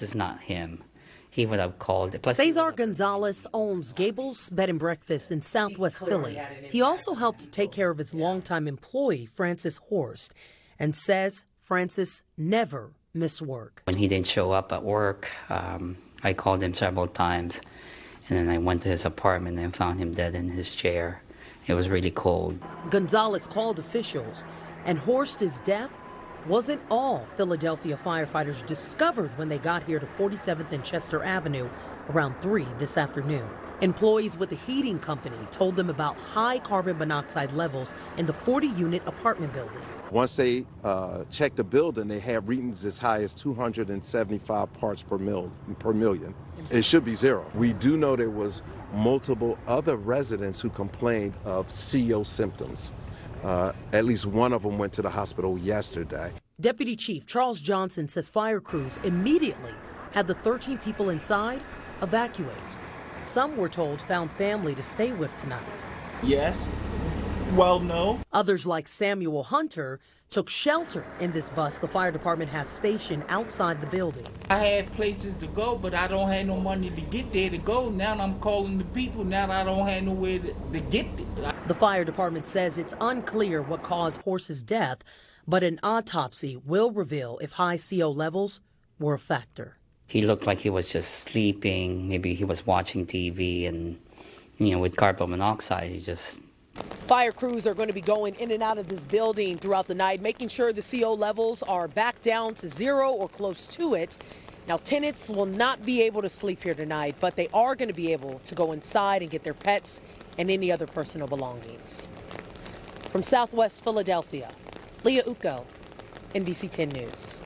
this is not him. He would have called. Cesar Gonzalez owns Gables Bed and Breakfast in Southwest Philly. He also helped to take care of his longtime employee, Francis Horst, and says Francis never missed work. When he didn't show up at work, I called him several times, and then I went to his apartment and found him dead in his chair. It was really cold. Gonzalez called officials, and Horst's death wasn't all Philadelphia firefighters discovered when they got here to 47th and Chester Avenue around 3 this afternoon. Employees with the heating company told them about high carbon monoxide levels in the 40-unit apartment building. Once they checked the building, they had readings as high as 275 parts per million. It should be zero. We do know there was multiple other residents who complained of CO symptoms. At least one of them went to the hospital yesterday. Deputy Chief Charles Johnson says fire crews immediately had the 13 people inside evacuate. Some, we're told, found family to stay with tonight. Yes. Well, no. Others, like Samuel Hunter, took shelter in this bus the fire department has stationed outside the building. I had places to go, but I don't have no money to get there to go. Now I'm calling the people. Now I don't have nowhere to get there. The fire department says it's unclear what caused Horst's death, but an autopsy will reveal if high CO levels were a factor. He looked like he was just sleeping. Maybe he was watching TV, and, with carbon monoxide, he just... Fire crews are going to be going in and out of this building throughout the night, making sure the CO levels are back down to zero or close to it. Now, tenants will not be able to sleep here tonight, but they are going to be able to go inside and get their pets and any other personal belongings. From Southwest Philadelphia, Leah Uko, NBC 10 News.